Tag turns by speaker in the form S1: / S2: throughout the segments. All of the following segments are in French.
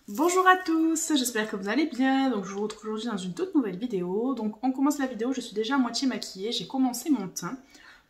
S1: Bonjour à tous, j'espère que vous allez bien. Donc je vous retrouve aujourd'hui dans une toute nouvelle vidéo. Donc on commence la vidéo, je suis déjà à moitié maquillée, j'ai commencé mon teint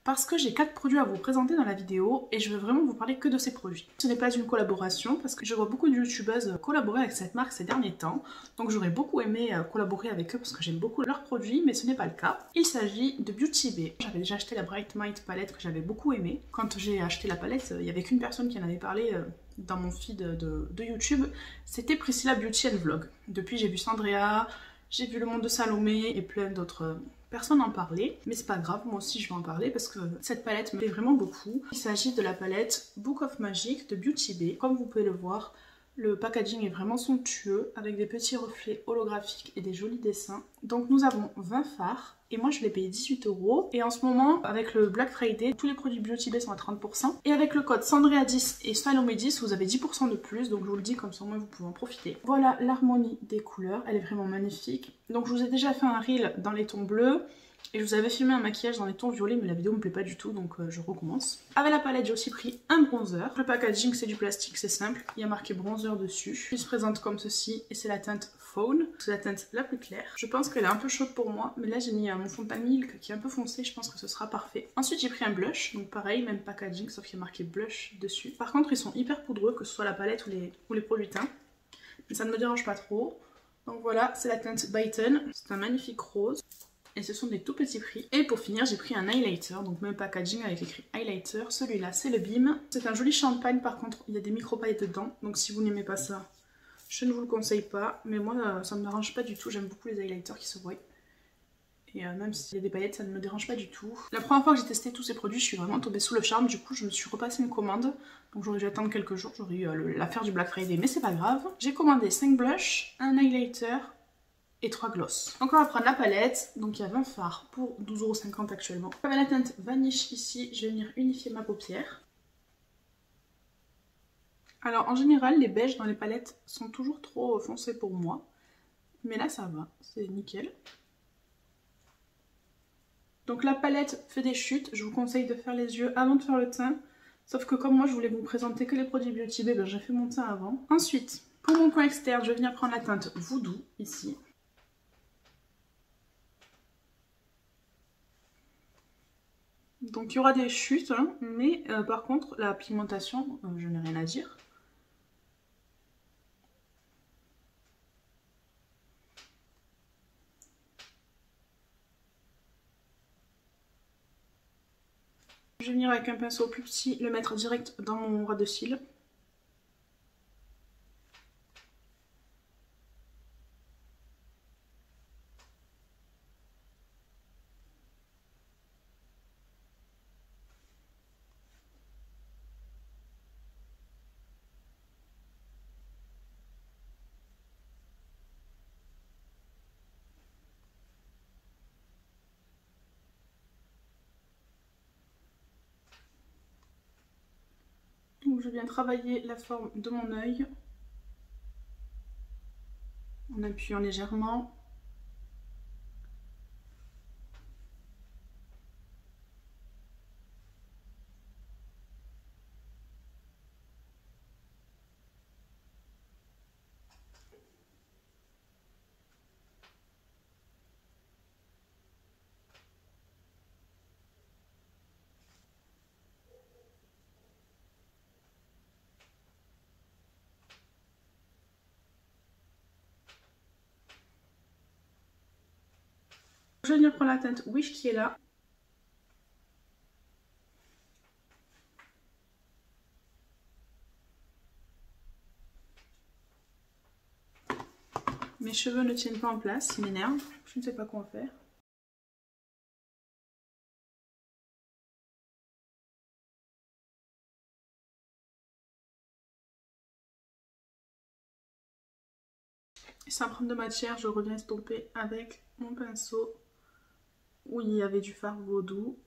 S1: parce que j'ai 4 produits à vous présenter dans la vidéo et je veux vraiment vous parler que de ces produits. Ce n'est pas une collaboration parce que je vois beaucoup de youtubeuses collaborer avec cette marque ces derniers temps. Donc j'aurais beaucoup aimé collaborer avec eux parce que j'aime beaucoup leurs produits, mais ce n'est pas le cas. Il s'agit de Beauty Bay. J'avais déjà acheté la Bright Mind palette que j'avais beaucoup aimée. Quand j'ai acheté la palette, il n'y avait qu'une personne qui en avait parlé dans mon feed de YouTube, c'était Priscilla Beauty and Vlog. Depuis j'ai vu Sandrea, j'ai vu Le Monde de Salomé et plein d'autres personnes en parler, mais c'est pas grave, moi aussi je vais en parler parce que cette palette me plaît vraiment beaucoup. Il s'agit de la palette Book of Magic de Beauty Bay. Comme vous pouvez le voir, le packaging est vraiment somptueux avec des petits reflets holographiques et des jolis dessins. Donc nous avons 20 fards et moi je l'ai payé 18 €. Et en ce moment, avec le Black Friday, tous les produits Beauty Bay sont à 30%. Et avec le code Sandrea10 et Salomé10, vous avez 10% de plus. Donc je vous le dis, comme ça au moins vous pouvez en profiter. Voilà l'harmonie des couleurs, elle est vraiment magnifique. Donc je vous ai déjà fait un reel dans les tons bleus. Et je vous avais filmé un maquillage dans les tons violets, mais la vidéo me plaît pas du tout, donc je recommence. Avec la palette, j'ai aussi pris un bronzer. Le packaging, c'est du plastique, c'est simple. Il y a marqué bronzer dessus. Il se présente comme ceci, et c'est la teinte Fawn. C'est la teinte la plus claire. Je pense qu'elle est un peu chaude pour moi, mais là j'ai mis mon fond de teint Milk qui est un peu foncé, je pense que ce sera parfait. Ensuite, j'ai pris un blush, donc pareil, même packaging, sauf qu'il y a marqué blush dessus. Par contre, ils sont hyper poudreux, que ce soit la palette ou les produits teints. Mais ça ne me dérange pas trop. Donc voilà, c'est la teinte Byton. C'est un magnifique rose. Et ce sont des tout petits prix. Et pour finir, j'ai pris un highlighter, donc même packaging avec écrit highlighter. Celui-là, c'est le Beam. C'est un joli champagne, par contre, il y a des micro-paillettes dedans. Donc si vous n'aimez pas ça, je ne vous le conseille pas. Mais moi, ça ne me dérange pas du tout. J'aime beaucoup les highlighters qui se voient. Et même s'il y a des paillettes, ça ne me dérange pas du tout. La première fois que j'ai testé tous ces produits, je suis vraiment tombée sous le charme. Du coup, je me suis repassé une commande. Donc j'aurais dû attendre quelques jours. J'aurais eu l'affaire du Black Friday, mais c'est pas grave. J'ai commandé 5 blushs, un highlighter et 3 gloss. Donc on va prendre la palette, donc il y a 20 fards pour 12,50 € actuellement. Avec la teinte Vanish ici, je vais venir unifier ma paupière. Alors en général, les beiges dans les palettes sont toujours trop foncés pour moi. Mais là ça va, c'est nickel. Donc la palette fait des chutes, je vous conseille de faire les yeux avant de faire le teint. Sauf que comme moi je voulais vous présenter que les produits Beauty Bay, ben, j'ai fait mon teint avant. Ensuite, pour mon coin externe, je vais venir prendre la teinte Voodoo ici. Donc il y aura des chutes, hein, mais par contre la pigmentation, je n'ai rien à dire. Je vais venir avec un pinceau plus petit, le mettre direct dans mon ras de cils. Donc je viens travailler la forme de mon œil en appuyant légèrement. Je vais venir prendre la teinte Wish qui est là. Mes cheveux ne tiennent pas en place, ils m'énervent, je ne sais pas quoi faire. Et sans prendre de matière, je reviens estomper avec mon pinceau où il y avait du fard Voodoo.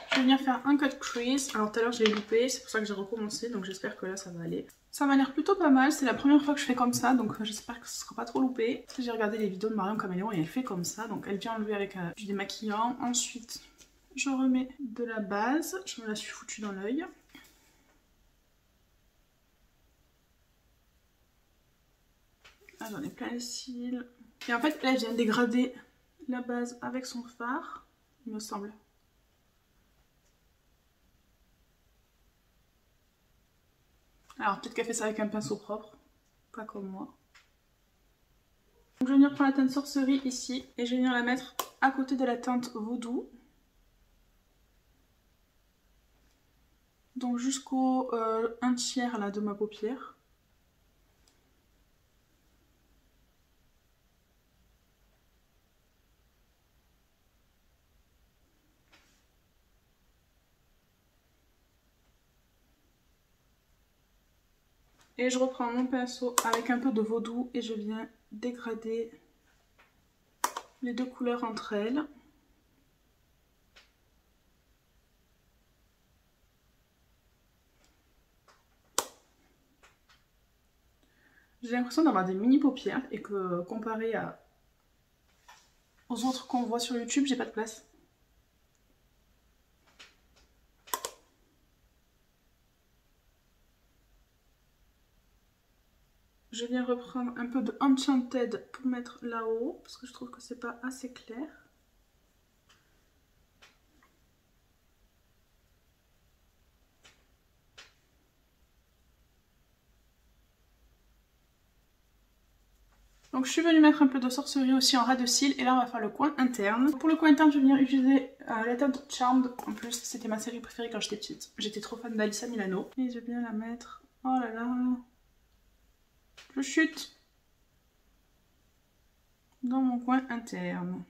S1: Je vais venir faire un cut crease. Alors tout à l'heure je l'ai loupé, c'est pour ça que j'ai recommencé, donc j'espère que là ça va aller. Ça m'a l'air plutôt pas mal, c'est la première fois que je fais comme ça, donc j'espère que ce sera pas trop loupé. J'ai regardé les vidéos de Marion Caméléon et elle fait comme ça, donc elle vient enlever avec du démaquillant. Ensuite, Je remets de la base, je me la suis foutue dans l'œil. Ah, j'en ai plein les cils. Et en fait, là, je viens de dégrader la base avec son fard, il me semble. Alors, peut-être qu'elle fait ça avec un pinceau propre, pas comme moi. Donc, je vais venir prendre la teinte Sorcerie ici, et je vais venir la mettre à côté de la teinte Voodoo. Donc, jusqu'au 1/3 là, de ma paupière. Et je reprends mon pinceau avec un peu de Voodoo et je viens dégrader les deux couleurs entre elles. J'ai l'impression d'avoir des mini paupières et que comparé aux autres qu'on voit sur YouTube, j'ai pas de place. Je viens reprendre un peu de Enchanted pour mettre là-haut, parce que je trouve que c'est pas assez clair. Donc je suis venue mettre un peu de Sorcerie aussi en ras de cils, et là on va faire le coin interne. Pour le coin interne, je vais venir utiliser la teinte Charmed. En plus, c'était ma série préférée quand j'étais petite. J'étais trop fan d'Alyssa Milano. Et je vais bien la mettre... Oh là là... Je chute dans mon coin interne.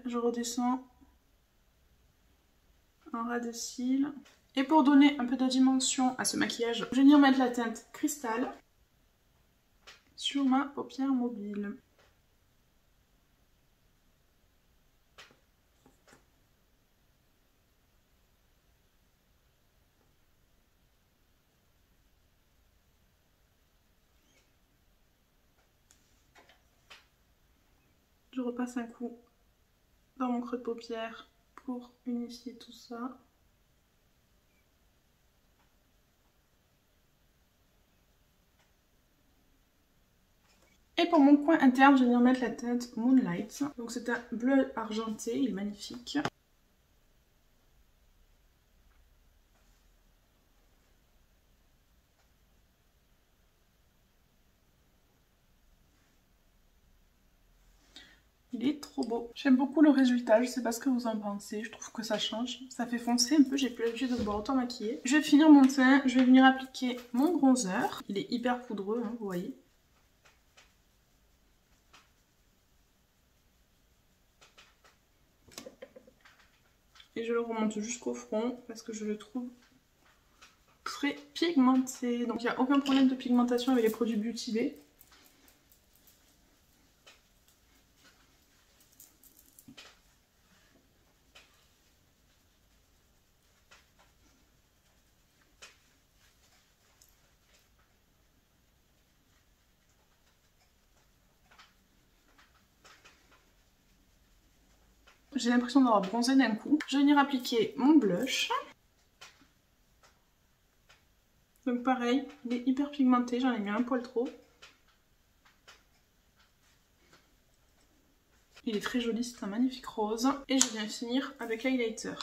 S1: Je redescends en ras de cils. Et pour donner un peu de dimension à ce maquillage, je vais venir mettre la teinte Cristal sur ma paupière mobile. Je repasse un coup dans mon creux de paupière pour unifier tout ça. Et pour mon coin interne, je vais venir mettre la teinte Moonlight. Donc c'est un bleu argenté, il est magnifique. Il est trop beau. J'aime beaucoup le résultat, je sais pas ce que vous en pensez, je trouve que ça change. Ça fait foncer un peu, j'ai plus l'habitude de me voir autant maquillée. Je vais finir mon teint, je vais venir appliquer mon bronzer. Il est hyper poudreux, hein, vous voyez. Et je le remonte jusqu'au front parce que je le trouve très pigmenté. Donc il n'y a aucun problème de pigmentation avec les produits Beauty Bay. J'ai l'impression d'avoir bronzé d'un coup. Je vais venir appliquer mon blush. Donc pareil, il est hyper pigmenté, j'en ai mis un poil trop. Il est très joli, c'est un magnifique rose. Et je viens finir avec l'highlighter.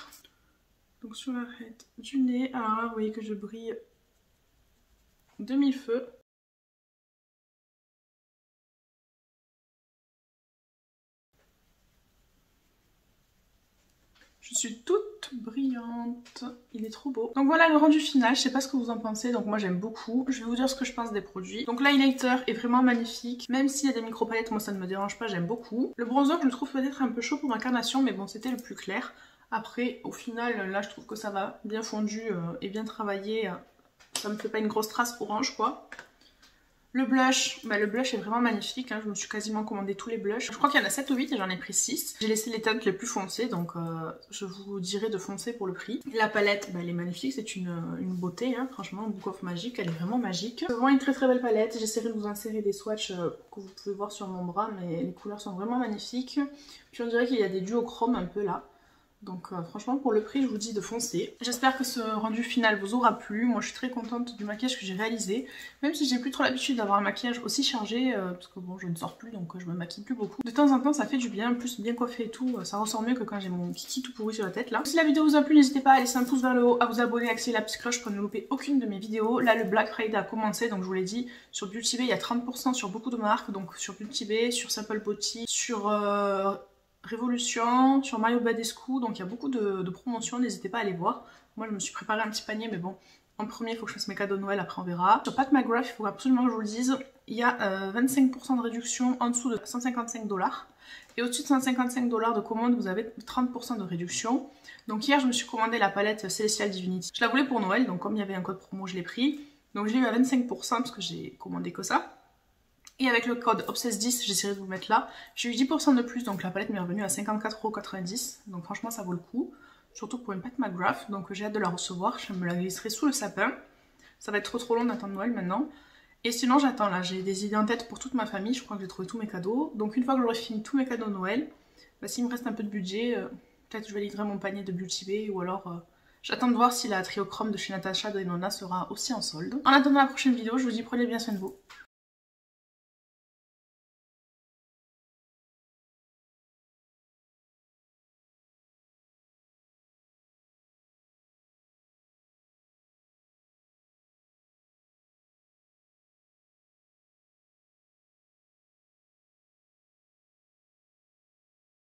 S1: Donc sur l'arête du nez, alors là vous voyez que je brille de mille feux. Je suis toute brillante, il est trop beau. Donc voilà le rendu final, je sais pas ce que vous en pensez, donc moi j'aime beaucoup. Je vais vous dire ce que je pense des produits. Donc l'highlighter est vraiment magnifique, même s'il y a des micro-palettes, moi ça ne me dérange pas, j'aime beaucoup. Le bronzer je le trouve peut-être un peu chaud pour ma carnation, mais bon c'était le plus clair. Après au final là je trouve que ça va, bien fondu et bien travaillé, ça me fait pas une grosse trace orange quoi. Le blush, le blush est vraiment magnifique, hein. Je me suis quasiment commandé tous les blushs. Je crois qu'il y en a 7 ou 8 et j'en ai pris 6. J'ai laissé les teintes les plus foncées, donc je vous dirai de foncer pour le prix. La palette, elle est magnifique, c'est une beauté, hein. Franchement, Book of Magic, elle est vraiment magique. C'est vraiment une très très belle palette. J'essaierai de vous insérer des swatchs que vous pouvez voir sur mon bras, mais les couleurs sont vraiment magnifiques. Puis on dirait qu'il y a des duochromes un peu là. Donc franchement pour le prix je vous dis de foncer. J'espère que ce rendu final vous aura plu. Moi je suis très contente du maquillage que j'ai réalisé. Même si j'ai plus trop l'habitude d'avoir un maquillage aussi chargé. Parce que bon je ne sors plus donc je me maquille plus beaucoup. De temps en temps ça fait du bien. En plus bien coiffé et tout. Ça ressort mieux que quand j'ai mon kiki tout pourri sur la tête là. Si la vidéo vous a plu n'hésitez pas à laisser un pouce vers le haut. À vous abonner, à activer la petite cloche pour ne louper aucune de mes vidéos. Là le Black Friday a commencé donc je vous l'ai dit. Sur Beauty Bay il y a 30% sur beaucoup de marques. Donc sur Beauty Bay, sur Simple Beauty, sur... Révolution, sur Mario Badescu, donc il y a beaucoup de promotions, n'hésitez pas à aller voir. Moi je me suis préparé un petit panier mais bon, en premier il faut que je fasse mes cadeaux de Noël, après on verra. Sur Pat McGrath, il faut absolument que je vous le dise, il y a 25% de réduction en dessous de 155 $. Et au-dessus de 155 $ de commande, vous avez 30% de réduction. Donc hier je me suis commandé la palette Celestial Divinity. Je la voulais pour Noël, donc comme il y avait un code promo je l'ai pris. Donc je l'ai eu à 25% parce que j'ai commandé que ça. Et avec le code Obsess10, j'essaierai de vous le mettre là, j'ai eu 10% de plus, donc la palette m'est revenue à 54,90 €. Donc franchement ça vaut le coup, surtout pour une Pat McGrath, donc j'ai hâte de la recevoir, je me la glisserai sous le sapin. Ça va être trop long d'attendre Noël maintenant. Et sinon j'attends là, j'ai des idées en tête pour toute ma famille, je crois que j'ai trouvé tous mes cadeaux. Donc une fois que j'aurai fini tous mes cadeaux de Noël, s'il me reste un peu de budget, peut-être je vais livrer mon panier de Beauty Bay ou alors... j'attends de voir si la triochrome de chez Natasha Denona sera aussi en solde. En attendant la prochaine vidéo, je vous dis prenez bien soin de vous.